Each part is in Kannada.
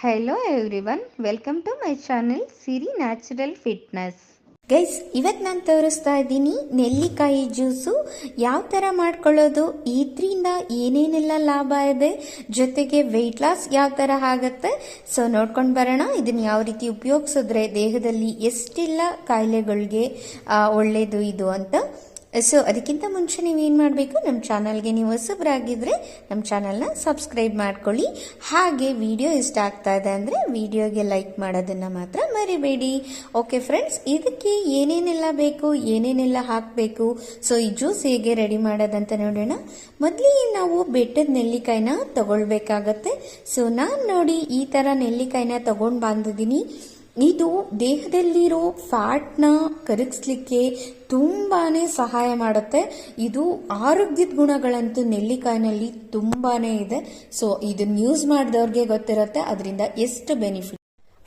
Hello everyone, welcome to my channel Siri Natural Fitness. Guys, ಇವತ್ತು ನಾನು ತೋರಿಸ್ತಾ ಇದ್ದೀನಿ ನೆಲ್ಲಿಕಾಯಿ ಜ್ಯೂಸು ಯಾವ ಥರ ಮಾಡ್ಕೊಳ್ಳೋದು, ಇದರಿಂದ ಏನೇನೆಲ್ಲ ಲಾಭ ಇದೆ, ಜೊತೆಗೆ ವೆಯ್ಟ್ ಲಾಸ್ ಯಾವ ಥರ ಆಗುತ್ತೆ. ಸೊ ನೋಡ್ಕೊಂಡು ಬರೋಣ ಇದನ್ನು ಯಾವ ರೀತಿ ಉಪಯೋಗಿಸಿದ್ರೆ ದೇಹದಲ್ಲಿ ಎಷ್ಟೆಲ್ಲ ಕಾಯಿಲೆಗಳಿಗೆ ಒಳ್ಳೆಯದು ಇದು ಅಂತ. ಸೊ ಅದಕ್ಕಿಂತ ಮುಂಚೆ ನೀವೇನು ಮಾಡಬೇಕು, ನಮ್ಮ ಚಾನಲ್ಗೆ ನೀವು ಹೊಸಬರಾಗಿದ್ದರೆ ನಮ್ಮ ಚಾನಲ್ನ ಸಬ್ಸ್ಕ್ರೈಬ್ ಮಾಡ್ಕೊಳ್ಳಿ. ಹಾಗೆ ವಿಡಿಯೋ ಇಷ್ಟ ಆಗ್ತಾ ಇದೆ ಅಂದರೆ ವಿಡಿಯೋಗೆ ಲೈಕ್ ಮಾಡೋದನ್ನು ಮಾತ್ರ ಮರಿಬೇಡಿ. ಓಕೆ ಫ್ರೆಂಡ್ಸ್, ಇದಕ್ಕೆ ಏನೇನೆಲ್ಲ ಬೇಕು, ಏನೇನೆಲ್ಲ ಹಾಕಬೇಕು, ಸೊ ಈ ಜ್ಯೂಸ್ ಹೇಗೆ ರೆಡಿ ಮಾಡೋದಂತ ನೋಡೋಣ. ಮೊದಲಿಗೆ ನಾವು ಬೆಟ್ಟದ ನೆಲ್ಲಿಕಾಯಿನ ತಗೊಳ್ಬೇಕಾಗತ್ತೆ. ಸೊ ನಾನು ನೋಡಿ ಈ ಥರ ನೆಲ್ಲಿಕಾಯಿನ ತಗೊಂಡು ಬಂದಿದ್ದೀನಿ. ಇದು ದೇಹದಲ್ಲಿರೋ ಫ್ಯಾಟ್ನ ಕರಗಿಸ್ಲಿಕ್ಕೆ ತುಂಬಾ ಸಹಾಯ ಮಾಡುತ್ತೆ. ಇದು ಆರೋಗ್ಯದ ಗುಣಗಳಂತೂ ನೆಲ್ಲಿಕಾಯಿನಲ್ಲಿ ತುಂಬಾ ಇದೆ. ಸೊ ಇದನ್ನ ಯೂಸ್ ಮಾಡಿದವ್ರಿಗೆ ಗೊತ್ತಿರುತ್ತೆ ಅದರಿಂದ ಎಷ್ಟು ಬೆನಿಫಿಟ್.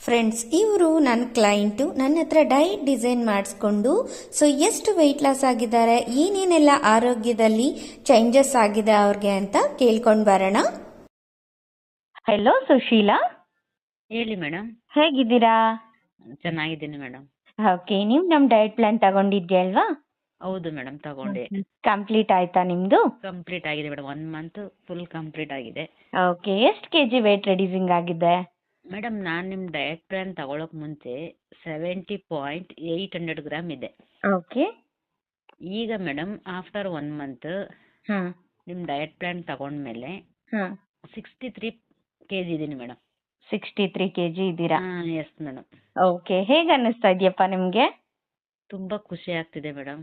ಫ್ರೆಂಡ್ಸ್, ಇವರು ನನ್ನ ಕ್ಲೈಂಟು ನನ್ನ ಹತ್ರ ಡಯಟ್ ಡಿಸೈನ್ ಮಾಡಿಸ್ಕೊಂಡು ಸೊ ಎಷ್ಟು ವೆಯ್ಟ್ ಲಾಸ್ ಆಗಿದ್ದಾರೆ, ಏನೇನೆಲ್ಲ ಆರೋಗ್ಯದಲ್ಲಿ ಚೇಂಜಸ್ ಆಗಿದೆ ಅವ್ರಿಗೆ ಅಂತ ಕೇಳ್ಕೊಂಡು ಬರೋಣ. ಹೆಲೋ ಸುಶೀಲಾ, ಹೇಳಿ ಮೇಡಮ್. ಹೇಗಿದ್ದೀರಾ? ಚೆನ್ನಾಗಿದ್ದೀನಿ ಮೇಡಮ್. ಓಕೆ, ನೀವು ನಮ್ಮ ಡಯಟ್ ಪ್ಲಾನ್ ತಗೊಂಡಿದ್ದೆ ಅಲ್ವಾ? ಹೌದು ಮೇಡಮ್, ತಗೊಂಡೆ. ಕಂಪ್ಲೀಟ್ ಆಯ್ತಾ ನಿಮ್ದು? ಕಂಪ್ಲೀಟ್ ಆಗಿದೆ ಮೇಡಮ್, 1 ಮಂತ್ ಫುಲ್ ಕಂಪ್ಲೀಟ್ ಆಗಿದೆ. ಓಕೆ, ಎಷ್ಟು ಕೆಜಿ ವೇಟ್ ರೆಡ್ಯೂಸಿಂಗ್ ಆಗಿದೆ? ಮೇಡಮ್, ನಾನು ನಿಮ್ಮ ಡಯಟ್ ಪ್ಲಾನ್ ತಗೊಳಕ್ ಮುಂಚೆ 70.800 ಗ್ರಾಮ್ ಇದೆ. ಓಕೆ. ಈಗ ಮೇಡಮ್ ಆಫ್ಟರ್ 1 ಮಂತ್ ನಿಮ್ಮ ಡಯಟ್ ಪ್ಲಾನ್ ತಗೊಂಡ್ಮೇಲೆ 63 kg ಇದೀನಿ ಮೇಡಮ್. 63 ಕೆಜಿ ಇದ್ದೀರಾ? Yes madam. ಓಕೆ, ಹೇಗೆ ಅನ್ನಿಸ್ತಾ ಇದೆಯಪ್ಪ ನಿಮ್ಗೆ? ತುಂಬಾ ಖುಷಿ ಆಗ್ತಿದೆ ಮೇಡಮ್.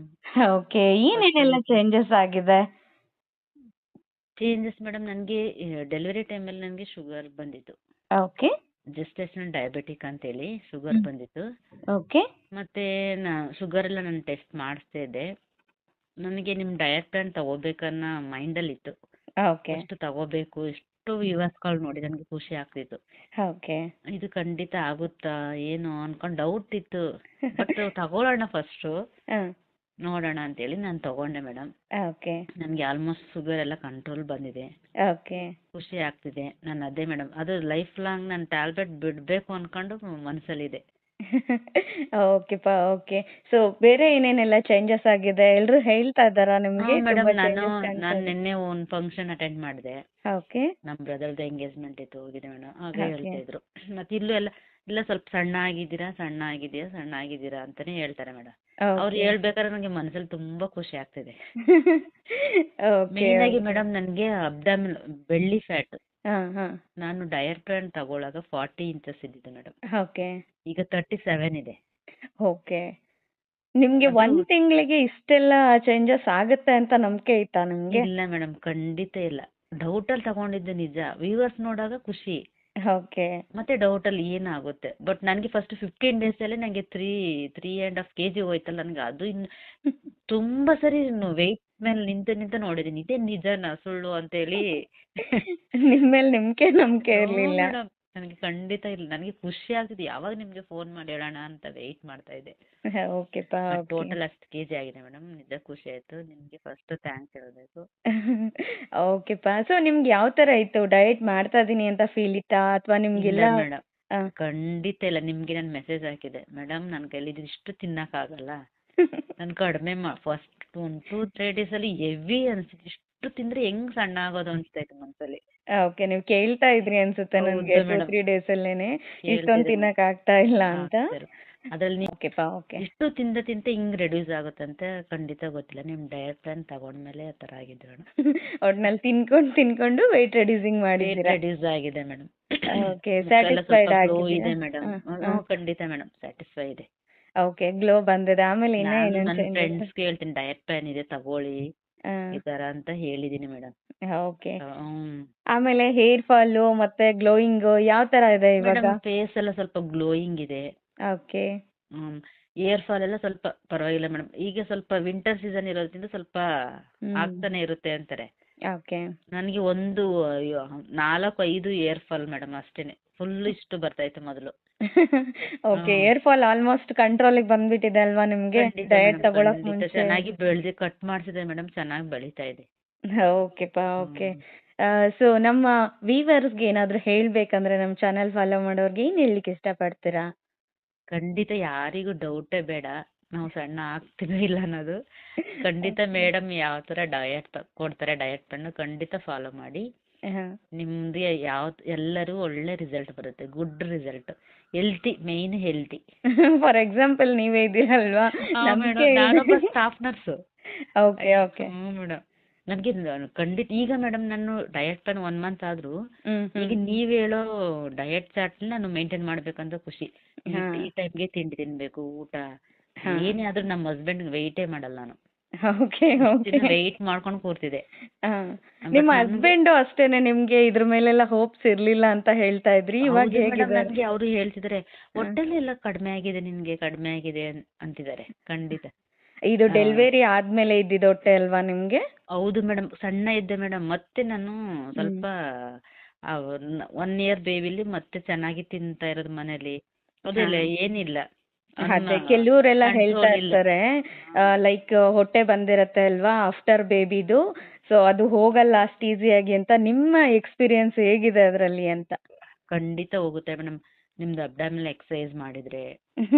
ಓಕೆ, ಏನೇನೆಲ್ಲ ಚೇಂಜಸ್ ಆಗಿದೆ? ಚೇಂಜಸ್ ಮೇಡಮ್, ನನಗೆ ಡೆಲಿವರಿ ಟೈಮಲ್ಲಿ ನನಗೆ ಶುಗರ್ ಬಂದಿತ್ತು. ಓಕೆ. ಜೆಸ್ಟೇಷನಲ್ ಡಯಾಬಿಟಿಕ್ ಅಂತೇಳಿ ಶುಗರ್ ಬಂದಿತ್ತು. ಓಕೆ. ಮತ್ತೆ ಶುಗರ್ ಎಲ್ಲ ನಾನು ಟೆಸ್ಟ್ ಮಾಡಿಸ್ತಾ ಇದ್ದೆ. ನನಗೆ ನಿಮ್ಮ ಡಯಟ್ ಪ್ಲಾನ್ ತಗೋಬೇಕನ್ನೋ ಮೈಂಡಲ್ಲಿ ಇತ್ತು. ಓಕೆ. ಎಷ್ಟು ತಗೋಬೇಕು, ಎಷ್ಟು ವ್ಯೂವರ್ಸ್ಗಳು ನೋಡಿ ನನಗೆ ಖುಷಿ ಆಗ್ತಿತ್ತು. ಓಕೆ. ಇದು ಖಂಡಿತ ಆಗುತ್ತಾ ಏನು ಅನ್ಕೊಂಡು ಡೌಟ್ ಇತ್ತು. ಬಟ್ ತಗೊಳ್ಳೋಣ ಫಸ್ಟ್, ನೋಡೋಣ ಅಂತೇಳಿ ನಾನು ತಗೊಂಡೆ ಮೇಡಮ್. ಓಕೆ. ನನಗೆ ಆಲ್ಮೋಸ್ಟ್ ಶುಗರ್ ಎಲ್ಲ ಕಂಟ್ರೋಲ್ ಬಂದಿದೆ. ಓಕೆ. ಖುಷಿ ಆಗ್ತಿದೆ. ನಾನು ಅದೇ ಮೇಡಮ್, ಅದು ಲೈಫ್ ಲಾಂಗ್ ನಾನು ಟ್ಯಾಬ್ಲೆಟ್ ಬಿಡಬೇಕು ಅನ್ಕೊಂಡು ಮನಸ್ಸಲ್ಲಿದೆ. ಓಕೆಪ್ಪ. ಓಕೆ. ಸೊ ಬೇರೆ ಏನೇನೆಲ್ಲ ಚೇಂಜಸ್ ಆಗಿದೆ ಎಲ್ರು ಹೇಳ್ತಾ ಇದ್ದಾರಾ ನಿಮ್ಗೆ? ಮೇಡಮ್, ನಾನು ನಿನ್ನೆ ಒಂದು ಫಂಕ್ಷನ್ ಅಟೆಂಡ್ ಮಾಡಿದೆ. ಓಕೆ. ನಮ್ಮ ಬ್ರದರ್ದು ಎಂಗೇಜ್ಮೆಂಟ್ ಇತ್ತು, ಹೋಗಿದೆ ಮೇಡಮ್. ಆಗ ಹೇಳ್ತಾ ಇದ್ರು, ಮತ್ತೆ ಇಲ್ಲೂ ಇಲ್ಲ ಸ್ವಲ್ಪ ಸಣ್ಣ ಆಗಿದ್ದೀರಾ ಅಂತಾನೆ ಹೇಳ್ತಾರೆ ಮೇಡಮ್. ಅವ್ರು ಹೇಳ್ಬೇಕಾದ್ರೆ ನನಗೆ ಮನಸ್ಸಲ್ಲಿ ತುಂಬಾ ಖುಷಿ ಆಗ್ತಿದೆ. ಮೇನ್ ಆಗಿ ಮೇಡಮ್ ನನಗೆ ಅಬ್ಡಾಮಿನ್ ಬೆಳ್ಳಿ ಫ್ಯಾಟ್. ನಾನು ಡಯಟ್ ಪ್ಲಾನ್ ತಗೊಳ್ಳಾಗ 40 ಇಂಚಸ್ ಇದ್ದಿದ್ದು ಮೇಡಮ್. ಓಕೆ. ಈಗ 37 ಇದೆ. ಓಕೆ. ನಿಮ್ಗೆ ಒಂದ್ ತಿಂಗಳಿಗೆ ಇಷ್ಟೆಲ್ಲ ಚೇಂಜಸ್ ಆಗುತ್ತೆ ಅಂತ ನಂಬಿಕೆ ಇತ್ತಾ ನಿಮ್ಗೆ? ಇಲ್ಲ ಮೇಡಮ್, ಖಂಡಿತ ಇಲ್ಲ. ಡೌಟ್ ಅಲ್ಲಿ ತಗೊಂಡಿದ್ದು ನಿಜ. ವ್ಯೂವರ್ಸ್ ನೋಡಾಗ ಖುಷಿ. ಓಕೆ. ಮತ್ತೆ ಡೌಟ್ ಅಲ್ಲಿ ಏನಾಗುತ್ತೆ. ಬಟ್ ನನಗೆ ಫಸ್ಟ್ 15 days ಅಲ್ಲಿ ನನಗೆ 3.5 kg ಹೋಯ್ತಲ್ಲ. ನನಗೆ ಅದು ಇನ್ನು ತುಂಬಾ ಸರಿ ವೆಯ್ಟ್ ಮೇಲೆ ನಿಂತ ನೋಡಿದೀನಿ. ಇದೇ ನಿಜನಾ ಸುಳ್ಳು ಅಂತ ಹೇಳಿ ನಿಮ್ಮೇಲೆ ನಂಬಿಕೆ ಇರ್ಲಿಲ್ಲ? ನನಗೆ ಖಂಡಿತ ಇಲ್ಲ. ನನಗೆ ಖುಷಿ ಆಗ್ತಿದೆ. ಯಾವಾಗ ನಿಮ್ಗೆ ಫೋನ್ ಮಾಡಿ ಹೇಳೋಣ ಅಂತ ವೆಯ್ಟ್ ಮಾಡ್ತಾ ಇದ್ದೆ. ಓಕೆಪಾ. ಟೋಟಲ್ ಅಷ್ಟು ಕೆಜಿ ಆಗಿದೆ ಮೇಡಮ್. ನಿಜ ಖುಷಿ ಆಯ್ತು. ನಿಮ್ಗೆ ಫಸ್ಟ್ ಥ್ಯಾಂಕ್ಸ್ ಹೇಳ್ಬೇಕು. ಓಕೆಪಾ. ಸೊ ನಿಮ್ಗೆ ಯಾವ ತರ ಇತ್ತು, ಡಯಟ್ ಮಾಡ್ತಾ ಇದೀನಿ ಅಂತ ಫೀಲ್ ಇತ್ತಾ ಅಥವಾ ನಿಮ್ಗೆಲ್ಲ? ಮೇಡಮ್, ಖಂಡಿತ ಇಲ್ಲ. ನಿಮ್ಗೆ ನಾನು ಮೆಸೇಜ್ ಹಾಕಿದೆ, ಮೇಡಮ್ ನನ್ನ ಕೈಲಿ ಇಷ್ಟು ತಿನ್ನಕ್ ಆಗಲ್ಲ, ನಾನು ಕಡಿಮೆ ಫಸ್ಟ್ 2-3 days ಅಲ್ಲಿ ಹೆವಿ ಅನ್ಸುತ್ತೆ. ಇಷ್ಟು ತಿಂದ್ರೆ ಹೆಂಗ್ ಸಣ್ಣ ಆಗೋದು ಅನ್ಸ್ತಾಯ್ತು ಮನ್ಸಲ್ಲಿ. ಓಕೆ, ನೀವು ಕೇಳ್ತಾ ಇದ್ರಿ ಅನ್ಸುತ್ತೆ ನನ್ಗೆ 2-3 days ಅಲ್ಲೇನೆ ಇಷ್ಟೊಂದು ತಿನ್ನಕ್ ಆಗ್ತಾ ಇಲ್ಲ ಅಂತ. ಅದ್ರಲ್ಲಿ ಓಕೆಪಾ. ಓಕೆ. ಇಷ್ಟು ತಿಂತ ಹಿಂಗ್ ರೆಡ್ಯೂಸ್ ಆಗುತ್ತಂತ ಖಂಡಿತ ಗೊತ್ತಿಲ್ಲ. ನಿಮ್ ಡಯಟ್ ಪ್ಲಾನ್ ತಗೊಂಡ್ಮೇಲೆ ಆ ತರ ಆಗಿದ್ರು. ಒಟ್ನಲ್ಲಿ ತಿನ್ಕೊಂಡು ವೆಯ್ಟ್ ರೆಡ್ಯೂಸಿಂಗ್ ಮಾಡಿದ್ದೀರಾ? ರೆಡ್ಯೂಸ್ ಆಗಿದೆ ಮೇಡಮ್. ಓಕೆ. ಸ್ಯಾಟಿಸ್ಫೈಡ್ ಇದೆ ಮೇಡಮ್. ಖಂಡಿತ ಮೇಡಮ್, ಸ್ಯಾಟಿಸ್ಫೈ ಇದೆ. ಓಕೆ, ಗ್ಲೋ ಬಂದಿದೆ. ಆಮೇಲೆ ನನ್ನ ಫ್ರೆಂಡ್ಸ್ ಹೇಳ್ತೀನಿ ಡಯಟ್ ಪ್ಲಾನ್ ಇದೆ ತಗೊಳ್ಳಿ ಈ ತರ ಅಂತ ಹೇಳಿದೀನಿ ಮೇಡಮ್. ಓಕೆ. ಆಮೇಲೆ ಹೇರ್ ಫಾಲ್ ಮತ್ತೆ ಗ್ಲೋಯಿಂಗ್ ಯಾವ ತರ ಇದೆ ಇವಾಗ? ಫೇಸ್ ಎಲ್ಲ ಸ್ವಲ್ಪ ಗ್ಲೋಯಿಂಗ್ ಇದೆ. ಓಕೆ. ಏರ್ ಫಾಲ್ ಎಲ್ಲ ಸ್ವಲ್ಪ ಪರವಾಗಿಲ್ಲ ಮೇಡಮ್. ಈಗ ಸ್ವಲ್ಪ ವಿಂಟರ್ ಸೀಸನ್ ಇರೋದ್ರಿಂದ ಸ್ವಲ್ಪ ಆಗ್ತಾನೆ ಇರುತ್ತೆ ಅಂತಾರೆ. ಓಕೆ. ನನಗೆ 4-5 ಏರ್ ಫಾಲ್ ಮೇಡಮ್ ಅಷ್ಟೇನೆ. ಫುಲ್ ಇಷ್ಟು ಬರ್ತಾ ಇತ್ತು ಮೊದಲು. ಓಕೆ. ಏರ್ ಫಾಲ್ ಆಲ್ಮೋಸ್ಟ್ ಕಂಟ್ರೋಲಿಗೆ ಬಂದ್ಬಿಟ್ಟಿದೆ ಅಲ್ವಾ ನಿಮ್ಗೆ ಡಯಟ್ ತಗೊಳಕ್ ಮುಂಚೆ? ಚೆನ್ನಾಗಿ ಬೆಳೆದಿ ಕಟ್ ಮಾಡಿಸಿದೆ ಮೇಡಮ್, ಚೆನ್ನಾಗಿ ಬೆಳೀತಾ ಇದೆ. ಓಕೆಪಾ. ಓಕೆ. ಸೊ ನಮ್ಮ ವೀವರ್ಸ್ಗೆ ಏನಾದ್ರು ಹೇಳ್ಬೇಕಂದ್ರೆ ನಮ್ಮ ಚಾನೆಲ್ ಫಾಲೋ ಮಾಡೋರ್ಗೆ ಏನ್ ಹೇಳ್ಲಿಕ್ಕೆ ಇಷ್ಟಪಡ್ತೀರಾ? ಖಂಡಿತ ಯಾರಿಗೂ ಡೌಟೇ ಬೇಡ, ನಾವು ಸಣ್ಣ ಆಗ್ತೀವಿ ಇಲ್ಲ ಅನ್ನೋದು. ಖಂಡಿತ ಮೇಡಮ್ ಯಾವ ಥರ ಡಯಟ್ ಕೊಡ್ತಾರೆ, ಡಯಟ್ ಪ್ಲಾನ್ ಖಂಡಿತ ಫಾಲೋ ಮಾಡಿ. ನಿಮ್ಗೆ ಎಲ್ಲರೂ ಒಳ್ಳೆ ರಿಸಲ್ಟ್ ಬರುತ್ತೆ, good result. Healthy, main healthy. For example ನೀವೇ ಇದ್ದೀರಲ್ವಾ? ನಾನೊಬ್ಬ staff nurse. Okay okay. Madam ನನಗೆ ಖಂಡಿತ ಈಗ ಮೇಡಮ್ ನಾನು ಡಯಟ್ ಪ್ಲಾನ್ 1 ಮಂತ್ ಆದ್ರೂ ಈಗ ನೀವ್ ಹೇಳೋ ಡಯಟ್ ಚಾರ್ಟ್ ನಾನು ಮೇಂಟೈನ್ ಮಾಡ್ಬೇಕಂತ ಖುಷಿ. ಈ ಟೈಮ್ಗೆ ತಿಂಡಿ ತಿನ್ಬೇಕು, ಊಟ ಏನೇ ಆದ್ರೂ ನಮ್ಮ ಹಸ್ಬೆಂಡ್ ವೆಯ್ಟೇ ಮಾಡಲ್ಲ ನಾನು. Okay okay. ವೆಯ್ಟ್ ಮಾಡ್ಕೊಂಡು ಕೂರ್ತಿದೆ. ನಿಮ್ಮ ಹಸ್ಬೆಂಡ್ ಅಷ್ಟೇನೆ ನಿಮ್ಗೆ ಇದ್ರ ಮೇಲೆಲ್ಲ ಹೋಪ್ಸ್ ಇರ್ಲಿಲ್ಲ ಅಂತ ಹೇಳ್ತಾ ಇದ್ರಿ, ಇವಾಗ ಹೇಗಿದೆ? ನನಗೆ ಅವರು ಹೇಳ್ತಿದ್ದಾರೆ ಹೊಟ್ಟೆಲಿ ಎಲ್ಲ ಕಡಿಮೆ ಆಗಿದೆ, ನಿನ್ಗೆ ಕಡಿಮೆ ಆಗಿದೆ ಅಂತಿದ್ದಾರೆ. ಖಂಡಿತ ಇದು ಡೆಲಿವರಿ ಆದ್ಮೇಲೆ ಇದ್ದಿದ್ದು ಹೊಟ್ಟೆ ಅಲ್ವಾ ನಿಮ್ಗೆ? ಹೌದು ಮೇಡಮ್, ಸಣ್ಣ ಇದ್ದೆ ಮೇಡಮ್. ಮತ್ತೆ ನಾನು ಸ್ವಲ್ಪ 1 year ಬೇಬಿಲಿ ಮತ್ತೆ ಚೆನ್ನಾಗಿ ತಿಂತಾ ಇರೋದು ಮನೇಲಿ. ಅದೆಲ್ಲ ಏನಿಲ್ಲ. ಅದೇ ಕೆಲವರೆಲ್ಲ ಹೇಳ್ತಾ ಇರ್ತಾರೆ ಲೈಕ್ ಹೊಟ್ಟೆ ಬಂದಿರತ್ತೆ ಅಲ್ವಾ ಆಫ್ಟರ್ ಬೇಬಿದು, ಸೊ ಅದು ಹೋಗಲ್ಲ ಅಷ್ಟು ಈಸಿಯಾಗಿ ಅಂತ. ನಿಮ್ಮ ಎಕ್ಸ್ಪೀರಿಯನ್ಸ್ ಹೇಗಿದೆ ಅದರಲ್ಲಿ ಅಂತ? ಖಂಡಿತ ಹೋಗುತ್ತೆ ಮೇಡಮ್. ನಿಮ್ದು ಅಬ್ಡಾಮಿನಲ್ ಎಕ್ಸರ್ಸೈಸ್ ಮಾಡಿದ್ರೆ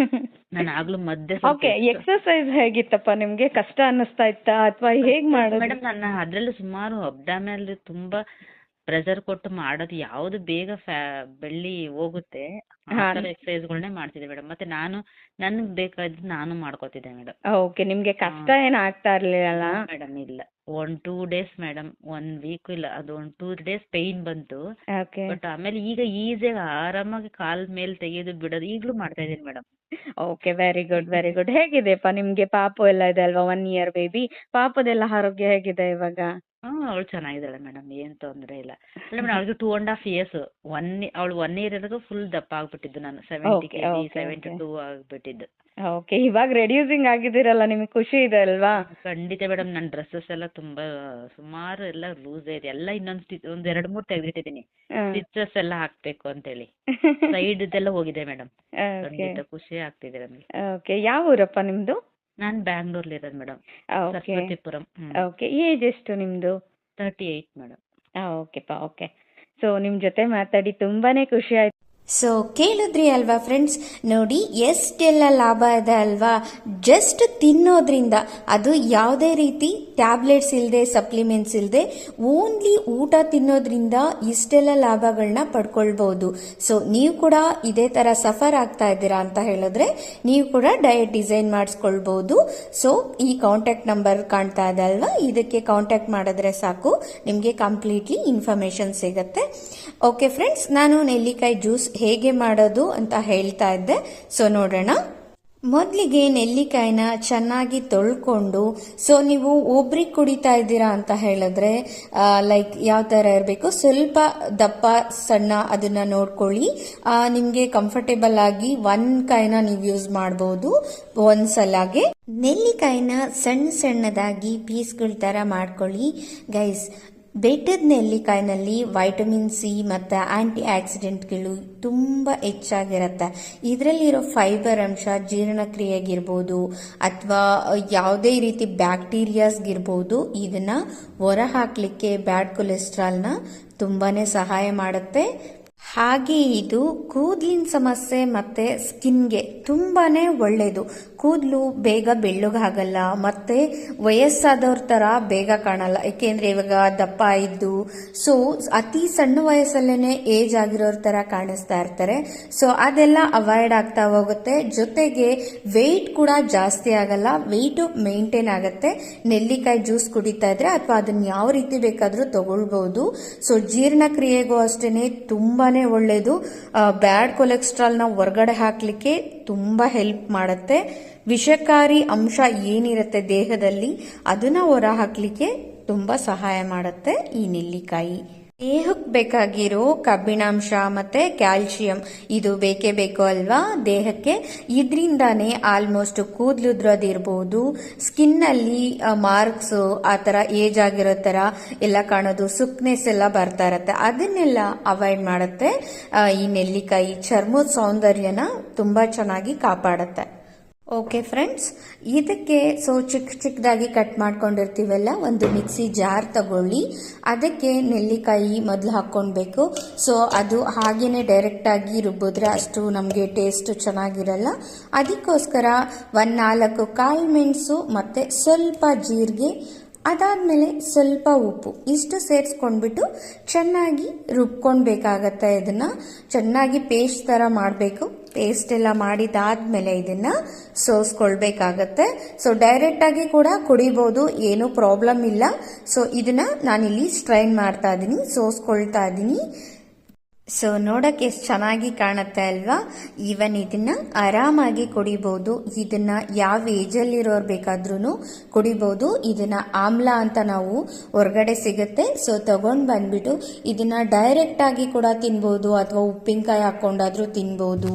ನಾನು ಆಗ್ಲೂ ಮಧ್ಯೆ ಓಕೆ. ಎಕ್ಸರ್ಸೈಸ್ ಹೇಗಿತ್ತಪ್ಪ ನಿಮ್ಗೆ? ಕಷ್ಟ ಅನ್ನಿಸ್ತಾ ಇತ್ತಾ ಅಥವಾ ಹೇಗ್ ಮಾಡೋದು? ಮೇಡಮ್ ನಾನು ಅದ್ರಲ್ಲೂ ಸುಮಾರು ಅಬ್ಡಾಮಿನಲ್ ತುಂಬಾ ಪ್ರೆಷರ್ ಕೊಟ್ಟು ಮಾಡೋದು ಯಾವ್ದು ಬೇಗ ಬೆಳ್ಳಿ ಹೋಗುತ್ತೆ ಆ ಥರ ಎಕ್ಸರ್ಸೈಸ್ಗಳನ್ನೇ ಮಾಡ್ತಿದ್ದೆ ಮೇಡಮ್. ಮತ್ತೆ ನನ್ಗೆ ಬೇಕಾದ್ದು ನಾನು ಮಾಡ್ಕೋತಿದ್ದೆ ಮೇಡಮ್. ಓಕೆ. ನಿಮ್ಗೆ ಕಷ್ಟ ಏನ್ ಆಗ್ತಾ ಇರ್ಲಿಲ್ಲ ಮೇಡಮ್? ಇಲ್ಲ, 1-2 days ಮೇಡಮ್, 1 week ಇಲ್ಲ, ಅದು 1-2 days ಪೈನ್ ಬಂತು. ಬಟ್ ಆಮೇಲೆ ಈಗ ಈಸಿಯಾಗಿ ಆರಾಮಾಗಿ ಕಾಲ್ ಮೇಲೆ ತೆಗೆಯೋದು ಬಿಡೋದು ಈಗಲೂ ಮಾಡ್ತಾ ಇದೀನಿ madam. Okay, very good very good. ಹೇಗಿದೆಪ್ಪ ನಿಮ್ಗೆ? ಪಾಪು ಎಲ್ಲ ಇದೆ ಅಲ್ವಾ, 1 year ಬೇಬಿ. ಪಾಪದೆಲ್ಲ ಆರೋಗ್ಯ ಹೇಗಿದೆ ಇವಾಗ? ಅವಳು ಚೆನ್ನಾಗಿದ್ದಾಳೆ ಮೇಡಮ್, ಏನ್ ತೊಂದರೆ ಇಲ್ಲ. ಅಲ್ಲ ಮೇಡಮ್, ಅವಳಿಗೆ 2.5 years. ಅವಳು 1 year ಇರೋದು ಫುಲ್ ದಪ್ಪ ಆಗ್ಬಿಟ್ಟಿದ್ದು. ನಾನು 70 kg 72 ಆಗ್ಬಿಟ್ಟಿದ್ದು. ಓಕೆ. ಇವಾಗ ರೆಡ್ಯೂಸಿಂಗ್ ಆಗಿದ್ದೀರಲ್ಲ, ನಿಮಗೆ ಖುಷಿ ಇದೆ ಅಲ್ವಾ? ಖಂಡಿತ ಮೇಡಮ್. ನನ್ನ ಡ್ರೆಸ್ಸಸ್ ಎಲ್ಲ ತುಂಬಾ ಸುಮಾರು ಎಲ್ಲ ಲೂಸ್ ಇದೆ. ಎಲ್ಲ ಇನ್ನೊಂದು 2-3 ತೆಗೆದಿಟ್ಟಿದ್ದೀನಿ. ಸ್ಟಿಚಸ್ ಎಲ್ಲ ಹಾಕ್ಬೇಕು ಅಂತೇಳಿ. ಸೈಡ್ ಇದೆಲ್ಲ ಹೋಗಿದೆ ಮೇಡಮ್. ಖಂಡಿತ ಖುಷಿ ಆಗ್ತಿದೆ ನಮಗೆ. ಓಕೆ. ಯಾವ ಊರಪ್ಪ ನಿಮ್ದು? ನಾನು ಬ್ಯಾಂಗ್ಳೂರ್ಲಿ ಇರೋದು ಮೇಡಮ್, ಸರಸ್ವತಿಪುರಂ. ಓಕೆ. ಏಜ್ ಎಷ್ಟು ನಿಮ್ದು? 38 ಮೇಡಮ್. ಓಕೆಪ್ಪ. ಓಕೆ. ಸೊ ನಿಮ್ ಜೊತೆ ಮಾತಾಡಿ ತುಂಬಾನೇ ಖುಷಿ ಆಯ್ತು. ಸೊ ಕೇಳಿದ್ರಿ ಅಲ್ವಾ ಫ್ರೆಂಡ್ಸ್, ನೋಡಿ ಎಷ್ಟೆಲ್ಲ ಲಾಭ ಇದೆ ಅಲ್ವಾ ಜಸ್ಟ್ ತಿನ್ನೋದ್ರಿಂದ. ಅದು ಯಾವುದೇ ರೀತಿ ಟ್ಯಾಬ್ಲೆಟ್ಸ್ ಇಲ್ಲದೆ, ಸಪ್ಲಿಮೆಂಟ್ಸ್ ಇಲ್ಲದೆ, ಓನ್ಲಿ ಊಟ ತಿನ್ನೋದ್ರಿಂದ ಇಷ್ಟೆಲ್ಲ ಲಾಭಗಳನ್ನ ಪಡ್ಕೊಳ್ಬಹುದು. ಸೊ ನೀವು ಕೂಡ ಇದೇ ತರ ಸಫರ್ ಆಗ್ತಾ ಇದ್ದೀರಾ ಅಂತ ಹೇಳಿದ್ರೆ ನೀವು ಕೂಡ ಡಯಟ್ ಡಿಸೈನ್ ಮಾಡಿಸ್ಕೊಳ್ಬಹುದು. ಸೊ ಈ ಕಾಂಟ್ಯಾಕ್ಟ್ ನಂಬರ್ ಕಾಣ್ತಾ ಇದೆ ಅಲ್ವಾ, ಇದಕ್ಕೆ ಕಾಂಟ್ಯಾಕ್ಟ್ ಮಾಡಿದ್ರೆ ಸಾಕು, ನಿಮಗೆ ಕಂಪ್ಲೀಟ್ಲಿ ಇನ್ಫಾರ್ಮೇಶನ್ ಸಿಗುತ್ತೆ. ಓಕೆ ಫ್ರೆಂಡ್ಸ್, ನಾನು ನೆಲ್ಲಿಕಾಯಿ ಜ್ಯೂಸ್ ಹೇಗೆ ಮಾಡೋದು ಅಂತ ಹೇಳ್ತಾ ಇದ್ದೆ. ಸೊ ನೋಡೋಣ. ಮೊದಲಿಗೆ ನೆಲ್ಲಿಕಾಯಿನ ಚೆನ್ನಾಗಿ ತೊಳ್ಕೊಂಡು, ಸೊ ನೀವು ಒಬ್ರಿಗೆ ಕುಡಿತಾ ಇದ್ದೀರಾ ಅಂತ ಹೇಳಿದ್ರೆ ಲೈಕ್ ಯಾವ ಥರ ಇರಬೇಕು, ಸ್ವಲ್ಪ ದಪ್ಪ ಸಣ್ಣ ಅದನ್ನ ನೋಡ್ಕೊಳ್ಳಿ. ನಿಮಗೆ ಕಂಫರ್ಟೇಬಲ್ ಆಗಿ 1 ಕಾಯಿನ ನೀವು ಯೂಸ್ ಮಾಡಬಹುದು ಒಂದ್ಸಲಾಗೆ. ನೆಲ್ಲಿಕಾಯಿನ ಸಣ್ಣದಾಗಿ ಪೀಸ್ಗಳ ಥರ ಮಾಡ್ಕೊಳ್ಳಿ ಗೈಸ್. ಬೆಟ್ಟದ ನೆಲ್ಲಿಕಾಯಿನಲ್ಲಿ ವೈಟಮಿನ್ ಸಿ ಮತ್ತು ಆಂಟಿ ಆಕ್ಸಿಡೆಂಟ್ಗಳು ತುಂಬ ಹೆಚ್ಚಾಗಿರುತ್ತೆ. ಇದರಲ್ಲಿರೋ ಫೈಬರ್ ಅಂಶ ಜೀರ್ಣಕ್ರಿಯೆಗಿರ್ಬೋದು ಅಥವಾ ಯಾವುದೇ ರೀತಿ ಬ್ಯಾಕ್ಟೀರಿಯಾಸ್ಗಿರ್ಬೋದು, ಇದನ್ನ ಹೊರ ಹಾಕಲಿಕ್ಕೆ ಬ್ಯಾಡ್ ಕೊಲೆಸ್ಟ್ರಾಲ್ನ ತುಂಬಾನೇ ಸಹಾಯ ಮಾಡುತ್ತೆ. ಹಾಗೆ ಇದು ಕೂದಲಿನ ಸಮಸ್ಯೆ ಮತ್ತೆ ಸ್ಕಿನ್ಗೆ ತುಂಬಾನೇ ಒಳ್ಳೆಯದು. ಕೂದಲು ಬೇಗ ಬೆಳ್ಳಗಾಗಲ್ಲ ಮತ್ತೆ ವಯಸ್ಸಾದವ್ರ ತರ ಬೇಗ ಕಾಣಲ್ಲ, ಏಕೆಂದ್ರೆ ಇವಾಗ ದಪ್ಪ ಇದ್ದು ಸೊ ಅತಿ ಸಣ್ಣ ವಯಸ್ಸಲ್ಲೇನೆ ಏಜ್ ಆಗಿರೋರ್ ತರ ಕಾಣಿಸ್ತಾ ಇರ್ತಾರೆ. ಸೊ ಅದೆಲ್ಲ ಅವಾಯ್ಡ್ ಆಗ್ತಾ ಹೋಗುತ್ತೆ. ಜೊತೆಗೆ ವೆಯ್ಟ್ ಕೂಡ ಜಾಸ್ತಿ ಆಗಲ್ಲ, ವೆಯ್ಟ್ ಮೇಂಟೈನ್ ಆಗುತ್ತೆ ನೆಲ್ಲಿಕಾಯಿ ಜ್ಯೂಸ್ ಕುಡಿತಾ ಇದ್ರೆ, ಅಥವಾ ಅದನ್ನ ಯಾವ ರೀತಿ ಬೇಕಾದ್ರೂ ತಗೊಳ್ಬಹುದು. ಸೊ ಜೀರ್ಣಕ್ರಿಯೆಗೂ ಅಷ್ಟೇನೆ ತುಂಬಾನೇ ಒಳ್ಳೆಯದು. ಬ್ಯಾಡ್ ಕೊಲೆಸ್ಟ್ರಾಲ್ ನ ಹೊರಗಡೆ ಹಾಕ್ಲಿಕ್ಕೆ ತುಂಬಾ ಹೆಲ್ಪ್ ಮಾಡುತ್ತೆ. ವಿಷಕಾರಿ ಅಂಶ ಏನಿರುತ್ತೆ ದೇಹದಲ್ಲಿ ಅದನ್ನ ಹೊರ ಹಾಕ್ಲಿಕ್ಕೆ ತುಂಬಾ ಸಹಾಯ ಮಾಡುತ್ತೆ ಈ ನೆಲ್ಲಿಕಾಯಿ. ದೇಹಕ್ಕೆ ಬೇಕಾಗಿರೋ ಕಬ್ಬಿಣಾಂಶ ಮತ್ತೆ ಕ್ಯಾಲ್ಸಿಯಂ ಇದು ಬೇಕೇ ಬೇಕು ಅಲ್ವಾ ದೇಹಕ್ಕೆ. ಇದರಿಂದಾನೇ ಆಲ್ಮೋಸ್ಟ್ ಕೂದಲುದ್ರದಿರ್ಬೋದು, ಸ್ಕಿನ್ ಅಲ್ಲಿ ಮಾರ್ಕ್ಸ್ ಆ ತರ ಏಜ್ ಆಗಿರೋ ತರ ಎಲ್ಲ ಕಾಣೋದು, ಸುಕ್ನೆಸ್ ಎಲ್ಲ ಬರ್ತಾ ಇರತ್ತೆ, ಅದನ್ನೆಲ್ಲ ಅವಾಯ್ಡ್ ಮಾಡುತ್ತೆ ಈ ನೆಲ್ಲಿಕಾಯಿ. ಚರ್ಮದ ಸೌಂದರ್ಯನ ತುಂಬಾ ಚೆನ್ನಾಗಿ ಕಾಪಾಡುತ್ತೆ. ಓಕೆ ಫ್ರೆಂಡ್ಸ್, ಇದಕ್ಕೆ ಚಿಕ್ಕದಾಗಿ ಕಟ್ ಮಾಡ್ಕೊಂಡಿರ್ತೀವಲ್ಲ, ಒಂದು ಮಿಕ್ಸಿ ಜಾರ್ ತಗೊಳ್ಳಿ. ಅದಕ್ಕೆ ನೆಲ್ಲಿಕಾಯಿ ಮೊದಲು ಹಾಕ್ಕೊಳ್ಬೇಕು. ಸೊ ಅದು ಹಾಗೇನೆ ಡೈರೆಕ್ಟಾಗಿ ರುಬ್ಬಿದ್ರೆ ಅಷ್ಟು ನಮಗೆ ಟೇಸ್ಟ್ ಚೆನ್ನಾಗಿರಲ್ಲ. ಅದಕ್ಕೋಸ್ಕರ 4 ಕಾಳು ಮೆಣಸು ಮತ್ತು ಸ್ವಲ್ಪ ಜೀರಿಗೆ, ಅದಾದಮೇಲೆ ಸ್ವಲ್ಪ ಉಪ್ಪು ಇಷ್ಟು ಸೇರಿಸ್ಕೊಂಡ್ಬಿಟ್ಟು ಚೆನ್ನಾಗಿ ರುಬ್ಕೊಳ್ಬೇಕಾಗತ್ತೆ. ಇದನ್ನು ಚೆನ್ನಾಗಿ ಪೇಸ್ಟ್ ಥರ ಮಾಡಬೇಕು. ಪೇಸ್ಟ್ ಎಲ್ಲ ಮಾಡಿದಾದ್ಮೇಲೆ ಇದನ್ನು ಸೋಸ್ಕೊಳ್ಬೇಕಾಗತ್ತೆ. ಸೊ ಡೈರೆಕ್ಟಾಗಿ ಕೂಡ ಕುಡಿಬೋದು, ಏನೂ ಪ್ರಾಬ್ಲಮ್ ಇಲ್ಲ. ಸೊ ಇದನ್ನು ನಾನಿಲ್ಲಿ ಸ್ಟ್ರೈನ್ ಮಾಡ್ತಾ ಇದ್ದೀನಿ, ಸೋಸ್ಕೊಳ್ತಾ ಇದ್ದೀನಿ. ಸೊ ನೋಡಕ್ಕೆ ಎಷ್ಟು ಚೆನ್ನಾಗಿ ಕಾಣುತ್ತೆ ಅಲ್ವಾ? ಈವನ್ ಇದನ್ನ ಆರಾಮಾಗಿ ಕುಡಿಬಹುದು. ಇದನ್ನ ಯಾವ ಏಜಲ್ಲಿರೋರು ಬೇಕಾದ್ರೂ ಕುಡಿಬಹುದು. ಇದನ್ನ ಆಮ್ಲ ಅಂತ ನಾವು ಹೊರಗಡೆ ಸಿಗುತ್ತೆ. ಸೊ ತಗೊಂಡು ಬಂದ್ಬಿಟ್ಟು ಇದನ್ನ ಡೈರೆಕ್ಟ್ ಆಗಿ ಕೂಡ ತಿನ್ಬಹುದು, ಅಥವಾ ಉಪ್ಪಿನಕಾಯಿ ಹಾಕೊಂಡಾದ್ರೂ ತಿನ್ಬಹುದು.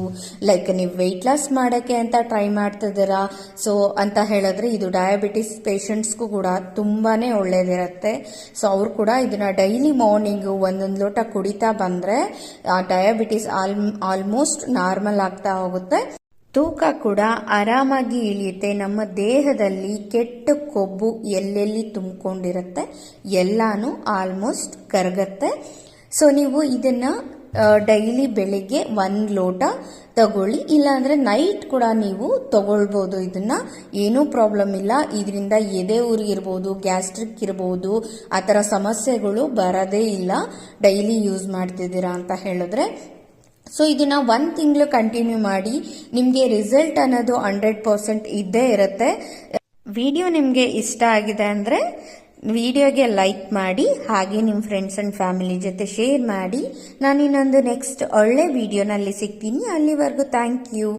ಲೈಕ್ ನೀವು ವೆಯ್ಟ್ ಲಾಸ್ ಮಾಡೋಕ್ಕೆ ಅಂತ ಟ್ರೈ ಮಾಡ್ತಿದ್ದೀರಾ ಸೊ ಅಂತ ಹೇಳಿದ್ರೆ ಇದು ಡಯಾಬಿಟಿಸ್ ಪೇಷಂಟ್ಸ್ಗೂ ಕೂಡ ತುಂಬಾನೇ ಒಳ್ಳೇದಿರುತ್ತೆ. ಸೊ ಅವ್ರು ಕೂಡ ಇದನ್ನ ಡೈಲಿ ಮಾರ್ನಿಂಗು 1 ಲೋಟ ಕುಡಿತಾ ಬಂದ್ರೆ ಡಯಾಬಿಟಿಸ್ ಆಲ್ಮೋಸ್ಟ್ ನಾರ್ಮಲ್ ಆಗ್ತಾ ಹೋಗುತ್ತೆ. ತೂಕ ಕೂಡ ಆರಾಮಾಗಿ ಇಳಿಯುತ್ತೆ. ನಮ್ಮ ದೇಹದಲ್ಲಿ ಕೆಟ್ಟ ಕೊಬ್ಬು ಎಲ್ಲೆಲ್ಲಿ ತುಂಬಿಕೊಂಡಿರುತ್ತೆ ಎಲ್ಲಾನು ಆಲ್ಮೋಸ್ಟ್ ಕರಗತ್ತೆ. ಸೊ ನೀವು ಇದನ್ನ ಡೈಲಿ ಬೆಳಿಗ್ಗೆ 1 ಲೋಟ ತಗೊಳ್ಳಿ, ಇಲ್ಲಾಂದ್ರೆ ನೈಟ್ ಕೂಡ ನೀವು ತಗೊಳ್ಬೋದು. ಇದನ್ನ ಏನೂ ಪ್ರಾಬ್ಲಮ್ ಇಲ್ಲ. ಇದರಿಂದ ಎದೆ ಉರಿ ಇರ್ಬೋದು, ಗ್ಯಾಸ್ಟ್ರಿಕ್ ಇರ್ಬೋದು, ಆ ಥರ ಸಮಸ್ಯೆಗಳು ಬರೋದೇ ಇಲ್ಲ ಡೈಲಿ ಯೂಸ್ ಮಾಡ್ತಿದ್ದೀರಾ ಅಂತ ಹೇಳಿದ್ರೆ. ಸೊ ಇದನ್ನ 1 ತಿಂಗಳು ಕಂಟಿನ್ಯೂ ಮಾಡಿ, ನಿಮಗೆ ರಿಸಲ್ಟ್ ಅನ್ನೋದು 100% ಇದ್ದೇ ಇರುತ್ತೆ. ವಿಡಿಯೋ ನಿಮಗೆ ಇಷ್ಟ ಆಗಿದೆ ಅಂದರೆ ವಿಡಿಯೋಗೆ ಲೈಕ್ ಮಾಡಿ, ಹಾಗೆ ನಿಮ್ಮ ಫ್ರೆಂಡ್ಸ್ ಅಂಡ್ ಫ್ಯಾಮಿಲಿ ಜೊತೆ ಶೇರ್ ಮಾಡಿ. ನಾನು ಇನ್ನೊಂದು ನೆಕ್ಸ್ಟ್ ಒಳ್ಳೆ ವಿಡಿಯೋನಲ್ಲಿ ಸಿಗ್ತೀನಿ. ಅಲ್ಲಿವರೆಗೂ ಥ್ಯಾಂಕ್ ಯು.